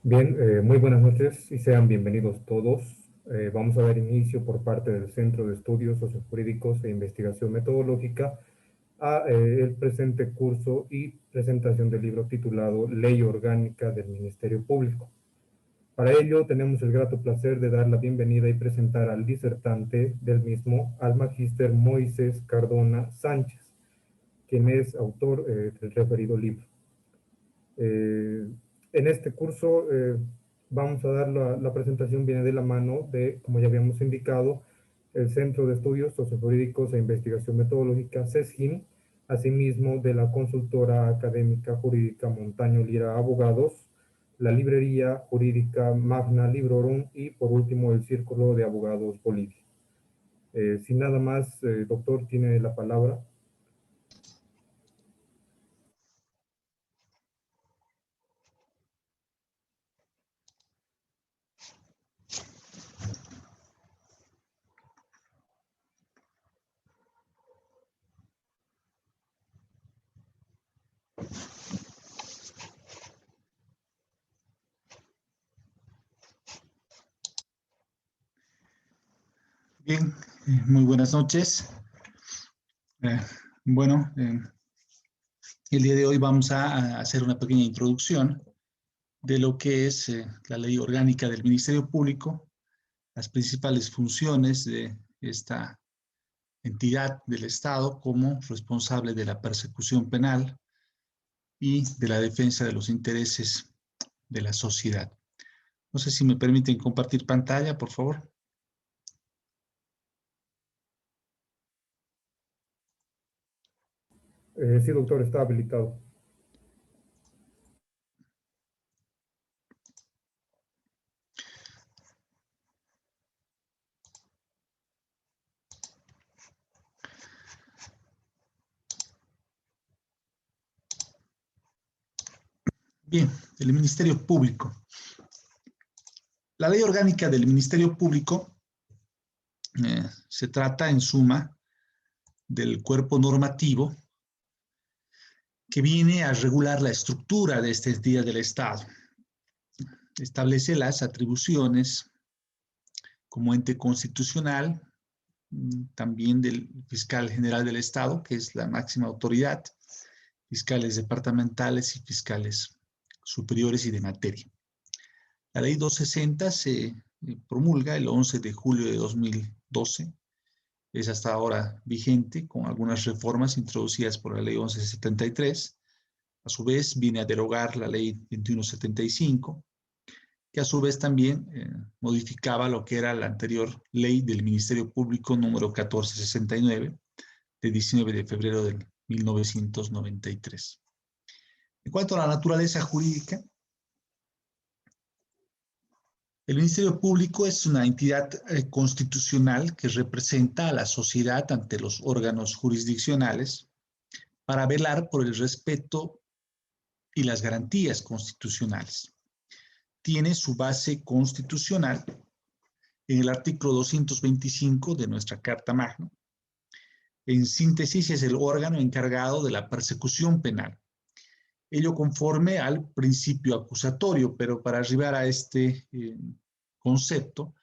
Bien, muy buenas noches y sean bienvenidos todos. Vamos a dar inicio por parte del Centro de Estudios Sociojurídicos e Investigación Metodológica a el presente curso y presentación del libro titulado Ley Orgánica del Ministerio Público. Para ello tenemos el grato placer de dar la bienvenida y presentar al disertante del mismo, al magíster Moisés Cardona Sánchez, quien es autor del referido libro. En este curso vamos a dar la presentación, viene de la mano de, como ya habíamos indicado, el Centro de Estudios Sociojurídicos e Investigación Metodológica, CESGIM, asimismo de la consultora académica jurídica Montaño Lira Abogados, la librería jurídica Magna Librorum y por último el Círculo de Abogados Bolivia. Sin nada más, doctor, tiene la palabra. Bien, muy buenas noches. Bueno, el día de hoy vamos a hacer una pequeña introducción de lo que es la ley orgánica del Ministerio Público, las principales funciones de esta entidad del Estado como responsable de la persecución penal y de la defensa de los intereses de la sociedad. No sé si me permiten compartir pantalla, por favor. Sí, doctor, está habilitado. Bien, el Ministerio Público. La ley orgánica del Ministerio Público se trata, en suma, del cuerpo normativo que viene a regular la estructura de esta entidad del Estado. Establece las atribuciones como ente constitucional, también del fiscal general del Estado, que es la máxima autoridad, fiscales departamentales y fiscales superiores y de materia. La ley 260 se promulga el 11 de julio de 2012, es hasta ahora vigente con algunas reformas introducidas por la ley 1173. A su vez viene a derogar la ley 2175, que a su vez también modificaba lo que era la anterior ley del Ministerio Público número 1469 de 19 de febrero de 1993. En cuanto a la naturaleza jurídica, el Ministerio Público es una entidad constitucional que representa a la sociedad ante los órganos jurisdiccionales para velar por el respeto y las garantías constitucionales. Tiene su base constitucional en el artículo 225 de nuestra Carta Magna. En síntesis, es el órgano encargado de la persecución penal. Ello conforme al principio acusatorio, pero para arribar a este concepto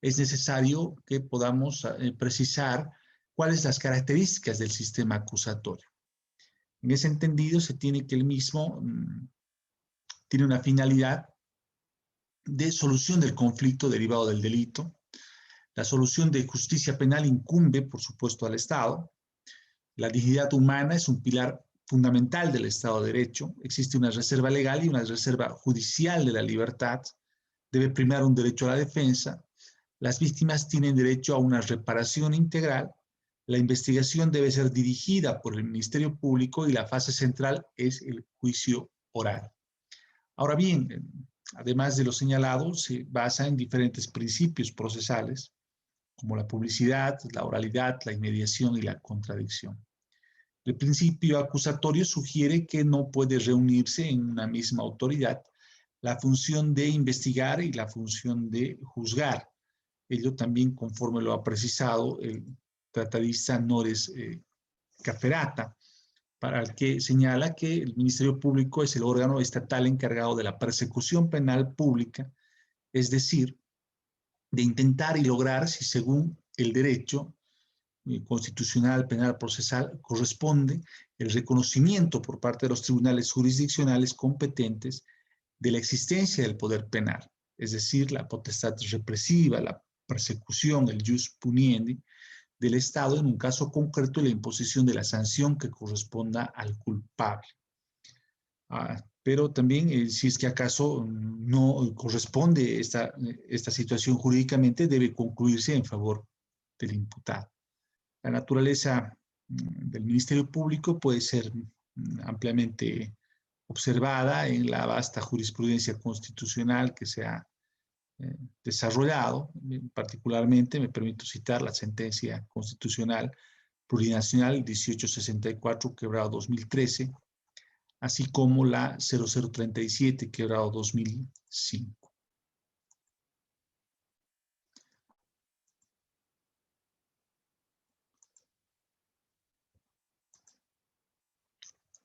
es necesario que podamos precisar cuáles son las características del sistema acusatorio. En ese entendido, se tiene que el mismo tiene una finalidad de solución del conflicto derivado del delito. La solución de justicia penal incumbe, por supuesto, al Estado. La dignidad humana es un pilar fundamental del Estado de Derecho. Existe una reserva legal y una reserva judicial de la libertad. Debe primar un derecho a la defensa. Las víctimas tienen derecho a una reparación integral. La investigación debe ser dirigida por el Ministerio Público y la fase central es el juicio oral. Ahora bien, además de lo señalado, se basa en diferentes principios procesales, como la publicidad, la oralidad, la inmediación y la contradicción. El principio acusatorio sugiere que no puede reunirse en una misma autoridad la función de investigar y la función de juzgar. Ello también, conforme lo ha precisado el tratadista Nores Cafferata, para el que señala que el Ministerio Público es el órgano estatal encargado de la persecución penal pública, es decir, de intentar y lograr, si según el derecho constitucional, penal, procesal, corresponde el reconocimiento por parte de los tribunales jurisdiccionales competentes de la existencia del poder penal, es decir, la potestad represiva, la persecución, el jus puniendi del Estado en un caso concreto y la imposición de la sanción que corresponda al culpable. Pero también, si es que acaso no corresponde esta situación jurídicamente, debe concluirse en favor del imputado. La naturaleza del Ministerio Público puede ser ampliamente observada en la vasta jurisprudencia constitucional que se ha desarrollado. Particularmente me permito citar la sentencia constitucional plurinacional 1864, quebrado 2013, así como la 0037, quebrado 2005.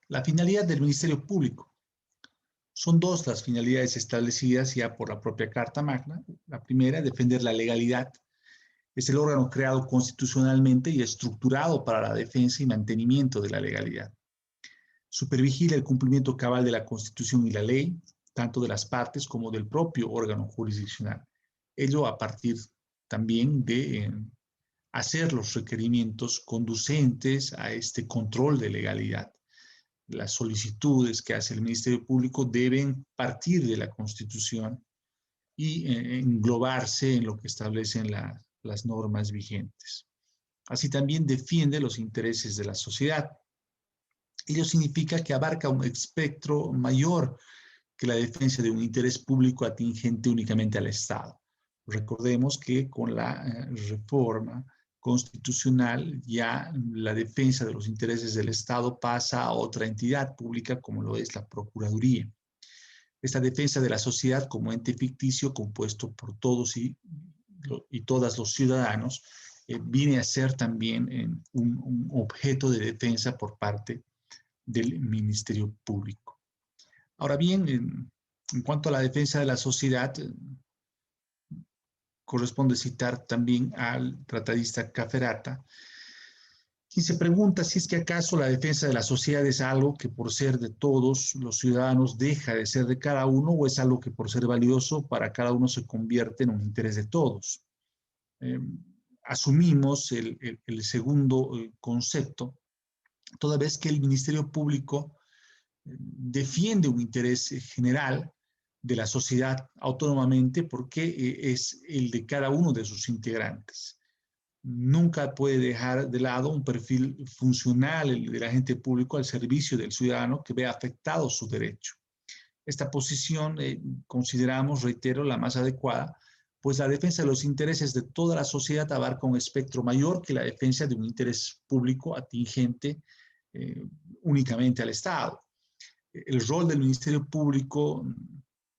La finalidad del Ministerio Público. Son dos las finalidades establecidas ya por la propia Carta Magna. La primera, defender la legalidad. Es el órgano creado constitucionalmente y estructurado para la defensa y mantenimiento de la legalidad. Supervigila el cumplimiento cabal de la Constitución y la ley, tanto de las partes como del propio órgano jurisdiccional. Ello a partir también de hacer los requerimientos conducentes a este control de legalidad. Las solicitudes que hace el Ministerio Público deben partir de la Constitución y englobarse en lo que establecen las normas vigentes. Así también defiende los intereses de la sociedad. Ello significa que abarca un espectro mayor que la defensa de un interés público atingente únicamente al Estado. Recordemos que con la reforma constitucional ya la defensa de los intereses del Estado pasa a otra entidad pública como lo es la Procuraduría. Esta defensa de la sociedad como ente ficticio compuesto por todos y todas los ciudadanos viene a ser también un objeto de defensa por parte del Ministerio Público. Ahora bien, en cuanto a la defensa de la sociedad, corresponde citar también al tratadista Cafferata, quien se pregunta si es que acaso la defensa de la sociedad es algo que por ser de todos los ciudadanos deja de ser de cada uno, o es algo que por ser valioso para cada uno se convierte en un interés de todos. Asumimos el segundo concepto, toda vez que el Ministerio Público defiende un interés general de la sociedad autónomamente porque es el de cada uno de sus integrantes. Nunca puede dejar de lado un perfil funcional del agente público al servicio del ciudadano que vea afectado su derecho. Esta posición consideramos, reitero, la más adecuada, pues la defensa de los intereses de toda la sociedad abarca un espectro mayor que la defensa de un interés público atingente únicamente al Estado. El rol del Ministerio Público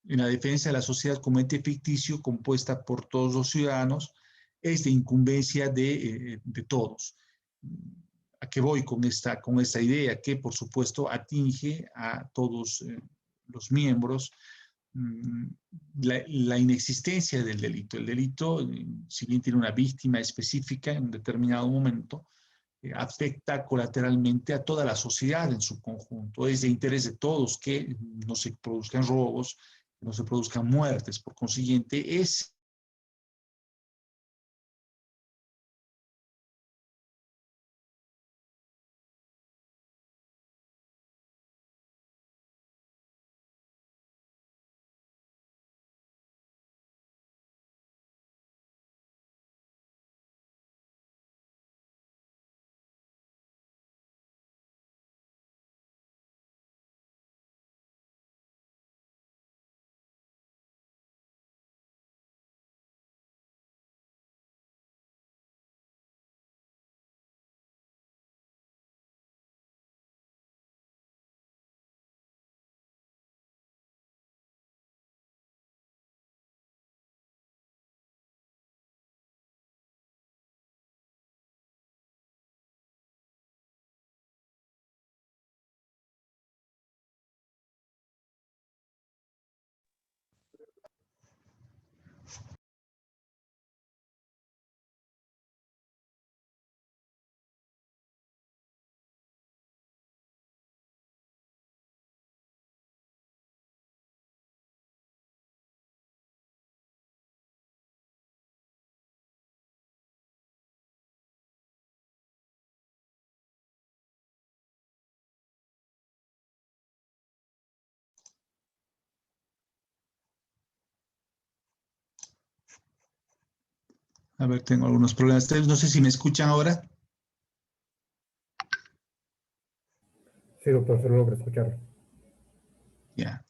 en la defensa de la sociedad como ente ficticio compuesta por todos los ciudadanos es de incumbencia de todos. ¿A qué voy con esta idea? Que por supuesto atinge a todos los miembros la inexistencia del delito. El delito, si bien tiene una víctima específica en un determinado momento, afecta colateralmente a toda la sociedad en su conjunto. Es de interés de todos que no se produzcan robos, que no se produzcan muertes. Por consiguiente, es A ver, tengo algunos problemas. No sé si me escuchan ahora. Sí, doctor, se logra escuchar. Ya.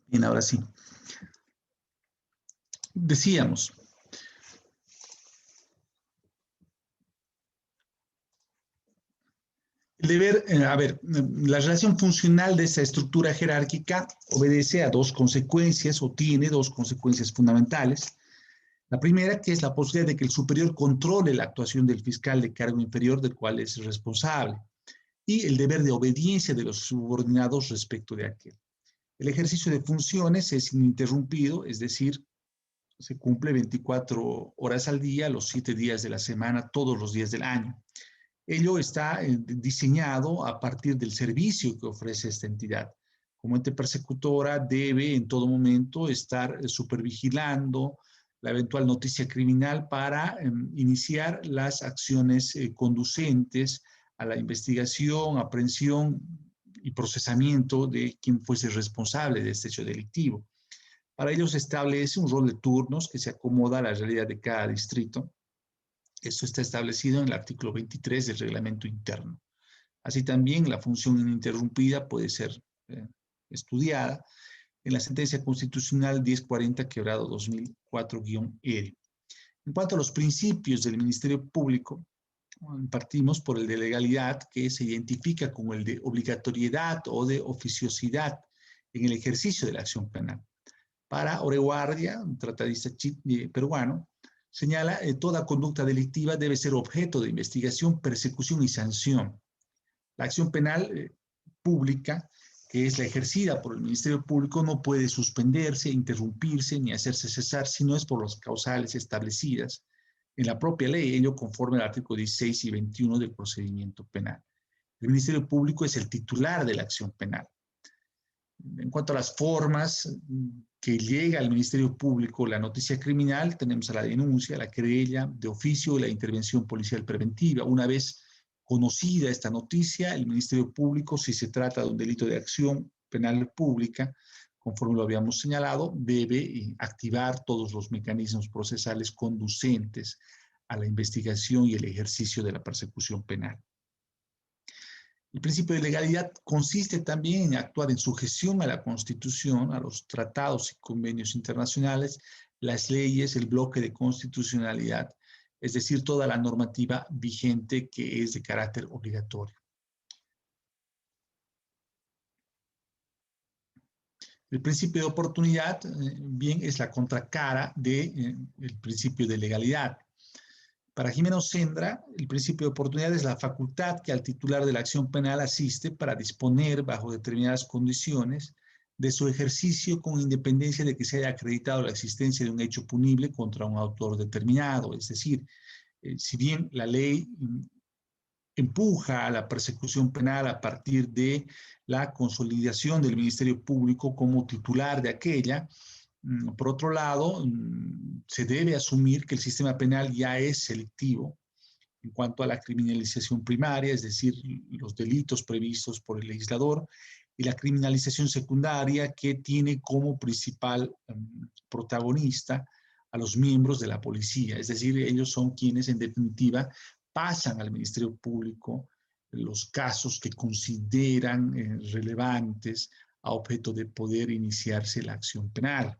Bien, ahora sí. Decíamos, el deber, la relación funcional de esa estructura jerárquica obedece a dos consecuencias o tiene dos consecuencias fundamentales. La primera, que es la posibilidad de que el superior controle la actuación del fiscal de cargo inferior del cual es responsable, y el deber de obediencia de los subordinados respecto de aquel. El ejercicio de funciones es ininterrumpido, es decir, se cumple 24 horas al día, los 7 días de la semana, todos los días del año. Ello está diseñado a partir del servicio que ofrece esta entidad. Como ente persecutora debe en todo momento estar supervigilando la eventual noticia criminal para iniciar las acciones conducentes a la investigación, aprehensión y procesamiento de quien fuese responsable de este hecho delictivo. Para ello se establece un rol de turnos que se acomoda a la realidad de cada distrito. Esto está establecido en el artículo 23 del reglamento interno. Así también la función ininterrumpida puede ser eh, estudiada en la sentencia constitucional 1040 quebrado 2004-ED. En cuanto a los principios del Ministerio Público, partimos por el de legalidad, que se identifica como el de obligatoriedad o de oficiosidad en el ejercicio de la acción penal. Para Oreguardia, un tratadista peruano, señala que toda conducta delictiva debe ser objeto de investigación, persecución y sanción. La acción penal pública, que es la ejercida por el Ministerio Público, no puede suspenderse, interrumpirse ni hacerse cesar si no es por las causales establecidas en la propia ley, ello conforme al artículo 16 y 21 del procedimiento penal. El Ministerio Público es el titular de la acción penal. En cuanto a las formas que llega al Ministerio Público la noticia criminal, tenemos a la denuncia, la querella de oficio y la intervención policial preventiva. Una vez conocida esta noticia, el Ministerio Público, si se trata de un delito de acción penal pública, conforme lo habíamos señalado, debe activar todos los mecanismos procesales conducentes a la investigación y el ejercicio de la persecución penal. El principio de legalidad consiste también en actuar en sujeción a la Constitución, a los tratados y convenios internacionales, las leyes, el bloque de constitucionalidad, es decir, toda la normativa vigente que es de carácter obligatorio. El principio de oportunidad, bien, es la contracara del principio de legalidad. Para Jimeno Sendra, el principio de oportunidad es la facultad que al titular de la acción penal asiste para disponer, bajo determinadas condiciones, de su ejercicio con independencia de que se haya acreditado la existencia de un hecho punible contra un autor determinado. Es decir, si bien la ley empuja a la persecución penal a partir de la consolidación del Ministerio Público como titular de aquella, por otro lado, se debe asumir que el sistema penal ya es selectivo en cuanto a la criminalización primaria, es decir, los delitos previstos por el legislador, y la criminalización secundaria, que tiene como principal protagonista a los miembros de la policía, es decir, ellos son quienes en definitiva pasan al Ministerio Público los casos que consideran relevantes a objeto de poder iniciarse la acción penal.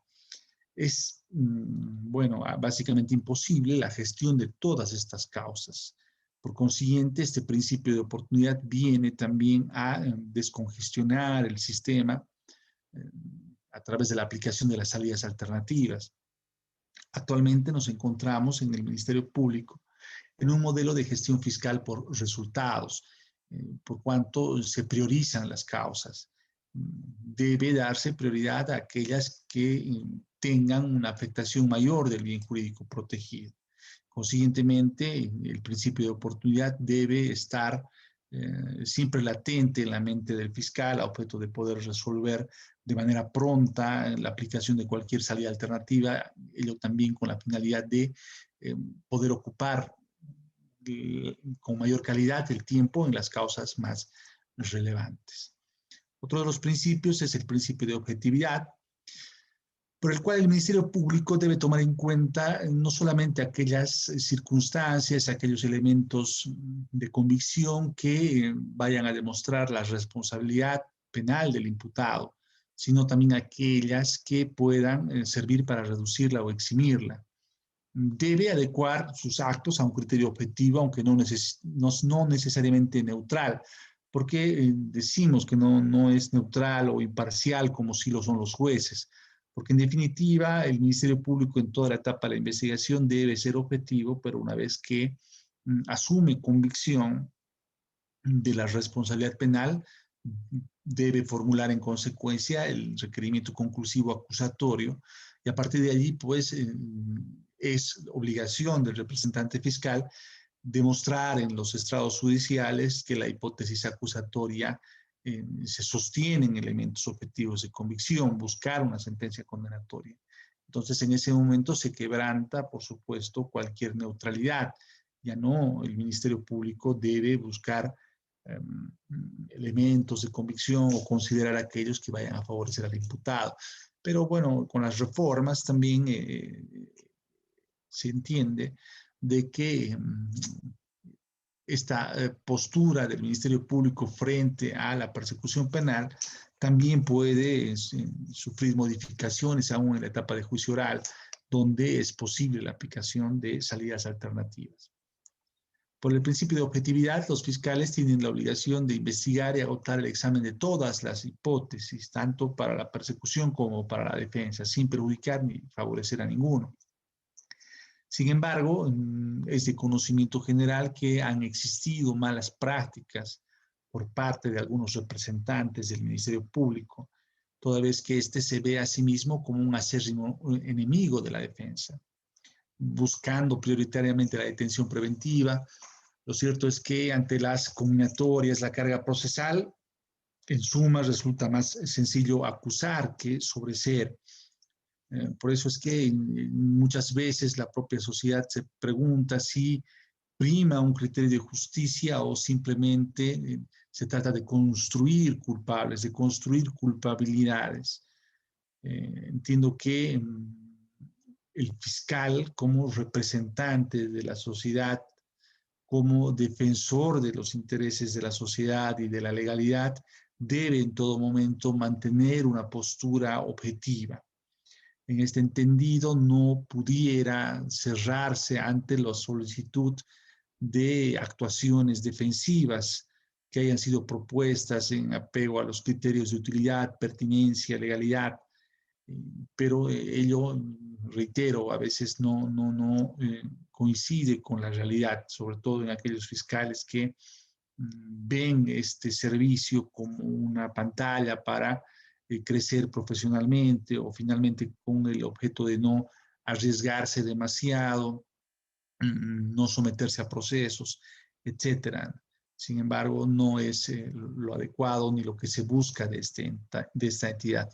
Es, bueno, básicamente imposible la gestión de todas estas causas. Por consiguiente, este principio de oportunidad viene también a descongestionar el sistema a través de la aplicación de las salidas alternativas. Actualmente nos encontramos en el Ministerio Público en un modelo de gestión fiscal por resultados, por cuanto se priorizan las causas. Debe darse prioridad a aquellas que tengan una afectación mayor del bien jurídico protegido. Consiguientemente, el principio de oportunidad debe estar siempre latente en la mente del fiscal a objeto de poder resolver de manera pronta la aplicación de cualquier salida alternativa, ello también con la finalidad de poder ocupar con mayor calidad el tiempo en las causas más relevantes. Otro de los principios es el principio de objetividad, por el cual el Ministerio Público debe tomar en cuenta no solamente aquellas circunstancias, aquellos elementos de convicción que vayan a demostrar la responsabilidad penal del imputado, sino también aquellas que puedan servir para reducirla o eximirla. Debe adecuar sus actos a un criterio objetivo, aunque no necesariamente neutral, porque decimos que no es neutral o imparcial como sí lo son los jueces, porque en definitiva el Ministerio Público en toda la etapa de la investigación debe ser objetivo, pero una vez que asume convicción de la responsabilidad penal, debe formular en consecuencia el requerimiento conclusivo acusatorio, y a partir de allí, pues, es obligación del representante fiscal demostrar en los estrados judiciales que la hipótesis acusatoria se sostiene en elementos objetivos de convicción, buscar una sentencia condenatoria. Entonces, en ese momento se quebranta, por supuesto, cualquier neutralidad. Ya no, el Ministerio Público debe buscar elementos de convicción o considerar aquellos que vayan a favorecer al imputado. Pero bueno, con las reformas también se entiende de que esta postura del Ministerio Público frente a la persecución penal también puede sufrir modificaciones aún en la etapa de juicio oral, donde es posible la aplicación de salidas alternativas. Por el principio de objetividad, los fiscales tienen la obligación de investigar y agotar el examen de todas las hipótesis, tanto para la persecución como para la defensa, sin perjudicar ni favorecer a ninguno. Sin embargo, es de conocimiento general que han existido malas prácticas por parte de algunos representantes del Ministerio Público, toda vez que éste se ve a sí mismo como un acérrimo enemigo de la defensa, buscando prioritariamente la detención preventiva. Lo cierto es que ante las conminatorias, la carga procesal, en suma, resulta más sencillo acusar que sobreseer. Por eso es que muchas veces la propia sociedad se pregunta si prima un criterio de justicia o simplemente se trata de construir culpables, de construir culpabilidades. Entiendo que el fiscal, como representante de la sociedad, como defensor de los intereses de la sociedad y de la legalidad, debe en todo momento mantener una postura objetiva. En este entendido, no pudiera cerrarse ante la solicitud de actuaciones defensivas que hayan sido propuestas en apego a los criterios de utilidad, pertinencia, legalidad, pero ello, reitero, a veces no coincide con la realidad, sobre todo en aquellos fiscales que ven este servicio como una pantalla para crecer profesionalmente o finalmente con el objeto de no arriesgarse demasiado, no someterse a procesos, etcétera. Sin embargo, no es lo adecuado ni lo que se busca de esta entidad.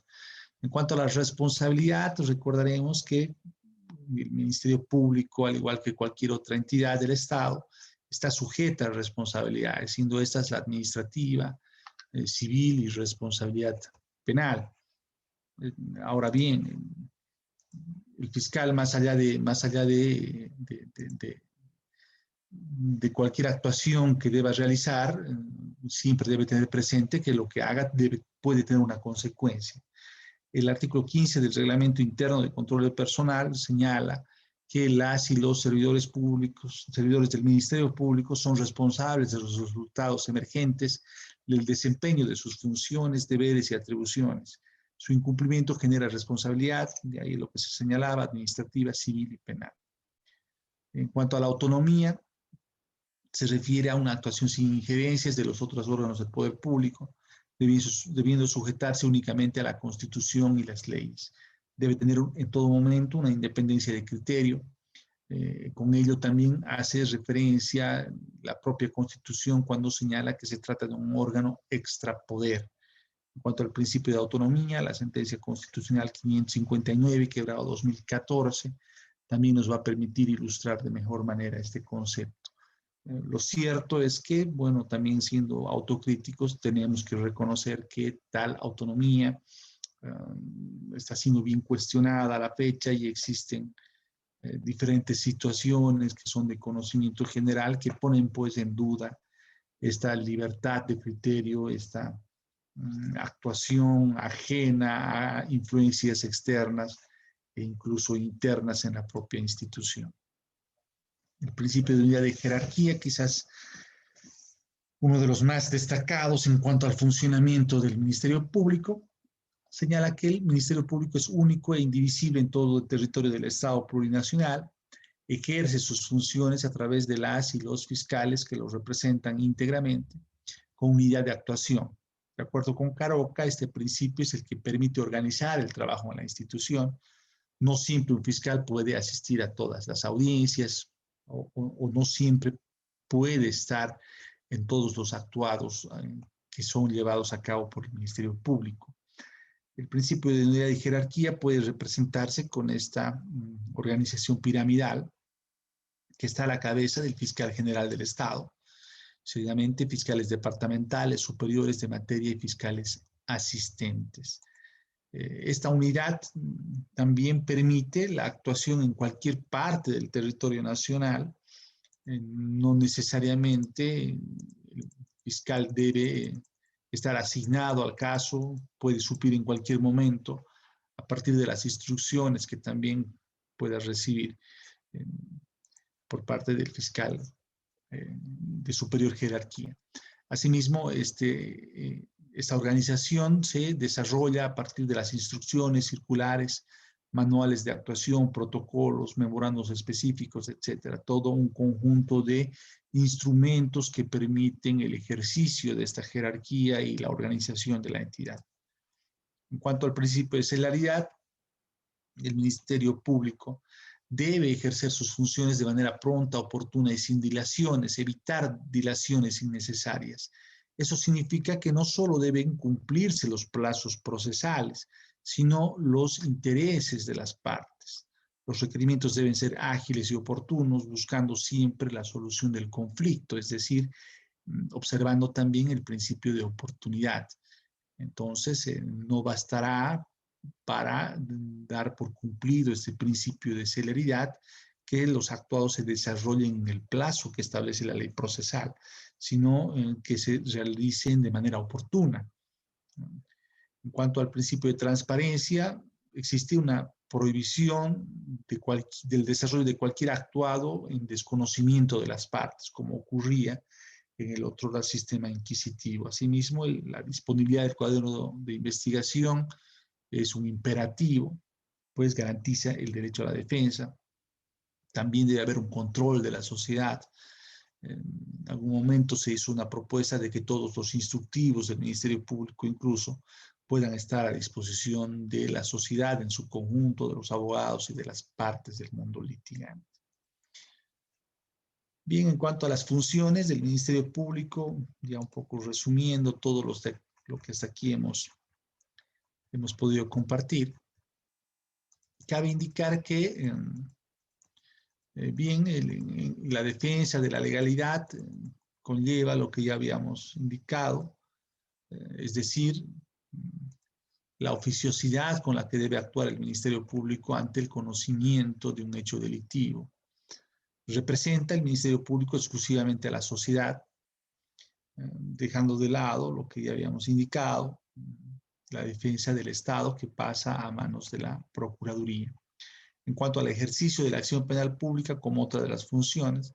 En cuanto a la responsabilidad, recordaremos que el Ministerio Público, al igual que cualquier otra entidad del Estado, está sujeta a responsabilidades, siendo estas la administrativa, civil y responsabilidad penal. Ahora bien, el fiscal, más allá de cualquier actuación que deba realizar, siempre debe tener presente que lo que haga puede tener una consecuencia. El artículo 15 del Reglamento Interno de Control del Personal señala que las y los servidores públicos, servidores del Ministerio Público, son responsables de los resultados emergentes del desempeño de sus funciones, deberes y atribuciones. Su incumplimiento genera responsabilidad, de ahí lo que se señalaba, administrativa, civil y penal. En cuanto a la autonomía, se refiere a una actuación sin injerencias de los otros órganos del poder público, debiendo sujetarse únicamente a la Constitución y las leyes. Debe tener en todo momento una independencia de criterio. Con ello también hace referencia la propia Constitución cuando señala que se trata de un órgano extrapoder. En cuanto al principio de autonomía, la sentencia constitucional 559, quebrado 2014, también nos va a permitir ilustrar de mejor manera este concepto. Lo cierto es que, bueno, también siendo autocríticos, tenemos que reconocer que tal autonomía está siendo bien cuestionada a la fecha y existen diferentes situaciones que son de conocimiento general que ponen pues en duda esta libertad de criterio, esta actuación ajena a influencias externas e incluso internas en la propia institución. El principio de unidad de jerarquía, quizás uno de los más destacados en cuanto al funcionamiento del Ministerio Público, señala que el Ministerio Público es único e indivisible en todo el territorio del Estado plurinacional, ejerce sus funciones a través de las y los fiscales que los representan íntegramente, con unidad de actuación. De acuerdo con Caroca, este principio es el que permite organizar el trabajo en la institución. No siempre un fiscal puede asistir a todas las audiencias o no siempre puede estar en todos los actuados que son llevados a cabo por el Ministerio Público. El principio de unidad y jerarquía puede representarse con esta organización piramidal que está a la cabeza del fiscal general del Estado, seguidamente fiscales departamentales, superiores de materia y fiscales asistentes. Esta unidad también permite la actuación en cualquier parte del territorio nacional. No necesariamente el fiscal debe estar asignado al caso, puede suplir en cualquier momento a partir de las instrucciones que también pueda recibir por parte del fiscal de superior jerarquía. Asimismo, esta organización se desarrolla a partir de las instrucciones, circulares, manuales de actuación, protocolos, memorandos específicos, etcétera. Todo un conjunto de instrumentos que permiten el ejercicio de esta jerarquía y la organización de la entidad. En cuanto al principio de celeridad, el Ministerio Público debe ejercer sus funciones de manera pronta, oportuna y sin dilaciones, evitar dilaciones innecesarias. Eso significa que no solo deben cumplirse los plazos procesales, sino los intereses de las partes. Los requerimientos deben ser ágiles y oportunos, buscando siempre la solución del conflicto, es decir, observando también el principio de oportunidad. Entonces, no bastará para dar por cumplido este principio de celeridad que los actuados se desarrollen en el plazo que establece la ley procesal, sino que se realicen de manera oportuna. En cuanto al principio de transparencia, existe una prohibición del desarrollo de cualquier actuado en desconocimiento de las partes, como ocurría en el otro sistema inquisitivo. Asimismo, la disponibilidad del cuaderno de investigación es un imperativo, pues garantiza el derecho a la defensa. También debe haber un control de la sociedad. En algún momento se hizo una propuesta de que todos los instructivos del Ministerio Público incluso puedan estar a disposición de la sociedad en su conjunto, de los abogados y de las partes del mundo litigante. Bien, en cuanto a las funciones del Ministerio Público, ya un poco resumiendo todo lo que hasta aquí hemos podido compartir, cabe indicar que bien, la defensa de la legalidad conlleva lo que ya habíamos indicado, es decir, la oficiosidad con la que debe actuar el Ministerio Público ante el conocimiento de un hecho delictivo. Representa el Ministerio Público exclusivamente a la sociedad, dejando de lado lo que ya habíamos indicado, la defensa del Estado que pasa a manos de la Procuraduría. En cuanto al ejercicio de la acción penal pública como otra de las funciones,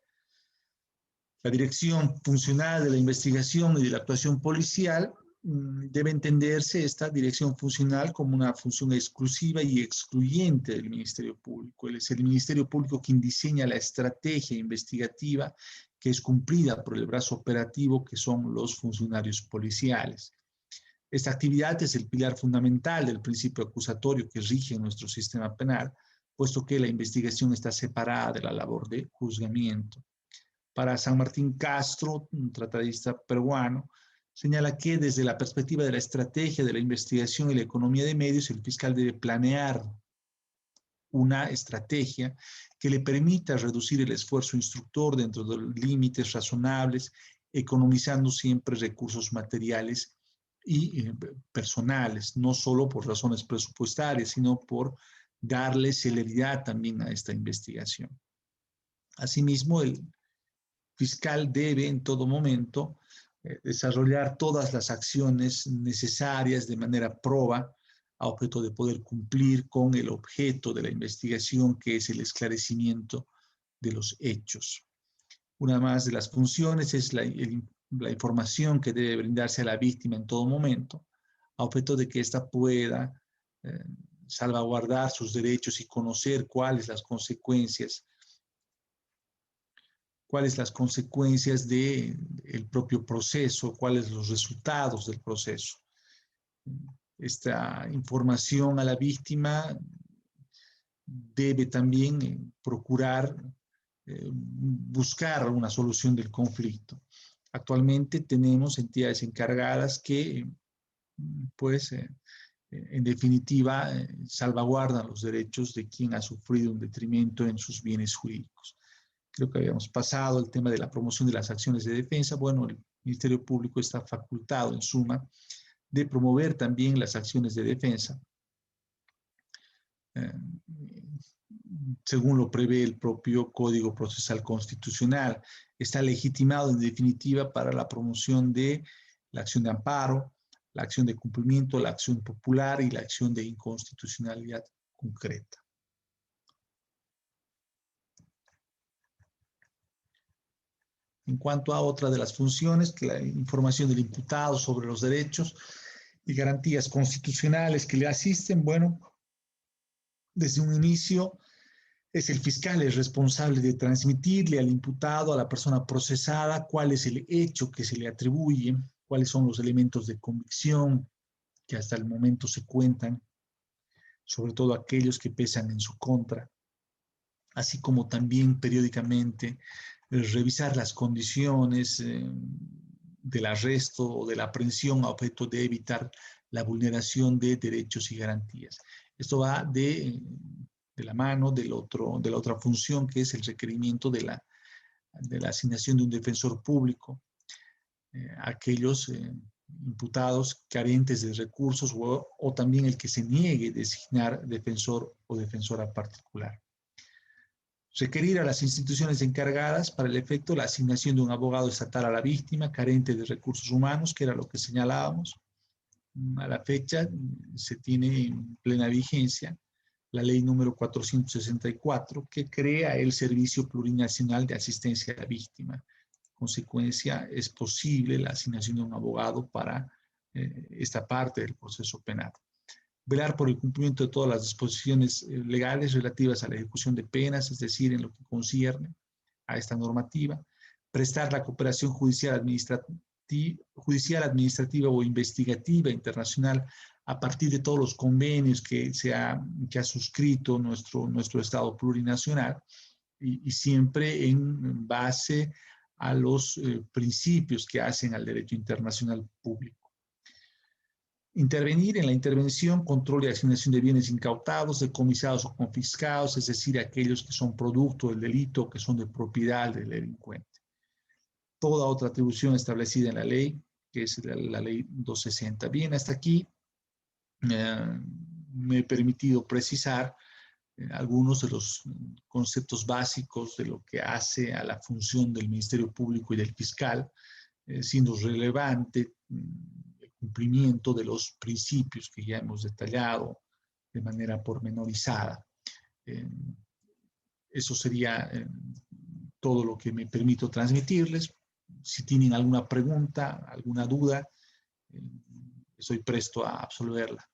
la dirección funcional de la investigación y de la actuación policial debe entenderse esta dirección funcional como una función exclusiva y excluyente del Ministerio Público. Es el Ministerio Público quien diseña la estrategia investigativa que es cumplida por el brazo operativo que son los funcionarios policiales. Esta actividad es el pilar fundamental del principio acusatorio que rige nuestro sistema penal, puesto que la investigación está separada de la labor de juzgamiento. Para San Martín Castro, un tratadista peruano, señala que desde la perspectiva de la estrategia de la investigación y la economía de medios, el fiscal debe planear una estrategia que le permita reducir el esfuerzo instructor dentro de los límites razonables, economizando siempre recursos materiales y personales, no solo por razones presupuestarias, sino por darle celeridad también a esta investigación. Asimismo, el fiscal debe en todo momento desarrollar todas las acciones necesarias de manera proba a objeto de poder cumplir con el objeto de la investigación, que es el esclarecimiento de los hechos. Una más de las funciones es la información que debe brindarse a la víctima en todo momento, a objeto de que ésta pueda salvaguardar sus derechos y conocer cuáles las consecuencias del propio proceso, cuáles los resultados del proceso. Esta información a la víctima debe también procurar buscar una solución del conflicto. Actualmente tenemos entidades encargadas que, pues, en definitiva, salvaguardan los derechos de quien ha sufrido un detrimento en sus bienes jurídicos. Creo que habíamos pasado el tema de la promoción de las acciones de defensa. Bueno, el Ministerio Público está facultado, en suma, de promover también las acciones de defensa, según lo prevé el propio Código Procesal Constitucional. Está legitimado, en definitiva, para la promoción de la acción de amparo, la acción de cumplimiento, la acción popular y la acción de inconstitucionalidad concreta. En cuanto a otra de las funciones, la información del imputado sobre los derechos y garantías constitucionales que le asisten, bueno, desde un inicio es el fiscal el responsable de transmitirle al imputado, a la persona procesada, cuál es el hecho que se le atribuye, cuáles son los elementos de convicción que hasta el momento se cuentan, sobre todo aquellos que pesan en su contra, así como también periódicamente revisar las condiciones del arresto o de la aprehensión a objeto de evitar la vulneración de derechos y garantías. Esto va de la mano de la otra función, que es el requerimiento de la asignación de un defensor público a aquellos imputados carentes de recursos o también el que se niegue a designar defensor o defensora particular. Requerir a las instituciones encargadas para el efecto la asignación de un abogado estatal a la víctima carente de recursos humanos, que era lo que señalábamos. A la fecha se tiene en plena vigencia la ley número 464, que crea el Servicio Plurinacional de Asistencia a la Víctima. En consecuencia, es posible la asignación de un abogado para esta parte del proceso penal. Velar por el cumplimiento de todas las disposiciones legales relativas a la ejecución de penas, es decir, en lo que concierne a esta normativa. Prestar la cooperación judicial administrativa o investigativa internacional a partir de todos los convenios que ha suscrito nuestro Estado plurinacional y siempre en base a los principios que hacen al derecho internacional público. Intervenir en la intervención, control y asignación de bienes incautados, decomisados o confiscados, es decir, aquellos que son producto del delito, que son de propiedad del delincuente. Toda otra atribución establecida en la ley, que es la ley 260. Bien, hasta aquí me he permitido precisar algunos de los conceptos básicos de lo que hace a la función del Ministerio Público y del fiscal, siendo relevante el cumplimiento de los principios que ya hemos detallado de manera pormenorizada. Eso sería todo lo que me permito transmitirles. Si tienen alguna pregunta, alguna duda, estoy presto a absolverla.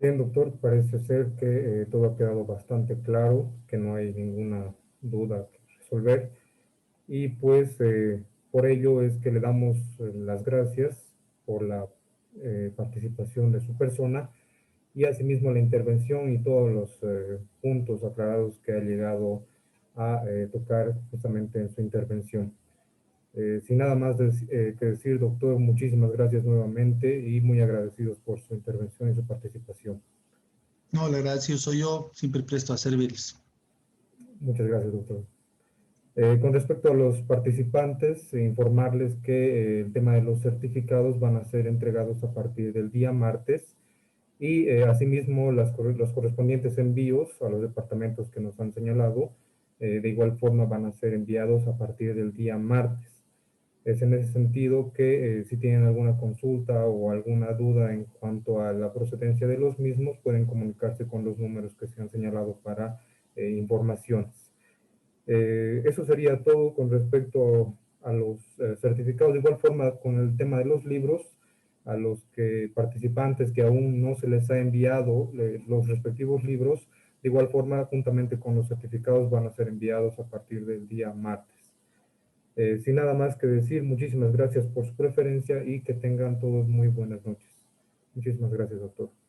Bien, doctor, parece ser que todo ha quedado bastante claro, que no hay ninguna duda que resolver. Y pues por ello es que le damos las gracias por la participación de su persona y asimismo la intervención y todos los puntos aclarados que ha llegado a tocar justamente en su intervención. Sin nada más que decir, doctor, muchísimas gracias nuevamente y muy agradecidos por su intervención y su participación. No, el agradecido soy yo, siempre presto a servirles. Muchas gracias, doctor. Con respecto a los participantes, informarles que el tema de los certificados van a ser entregados a partir del día martes y asimismo los correspondientes envíos a los departamentos que nos han señalado, de igual forma van a ser enviados a partir del día martes. Es en ese sentido que si tienen alguna consulta o alguna duda en cuanto a la procedencia de los mismos, pueden comunicarse con los números que se han señalado para informaciones. Eso sería todo con respecto a los certificados. De igual forma, con el tema de los libros, a los que participantes que aún no se les ha enviado los respectivos libros, de igual forma, juntamente con los certificados, van a ser enviados a partir del día martes. Sin nada más que decir, muchísimas gracias por su preferencia y que tengan todos muy buenas noches. Muchísimas gracias, doctor.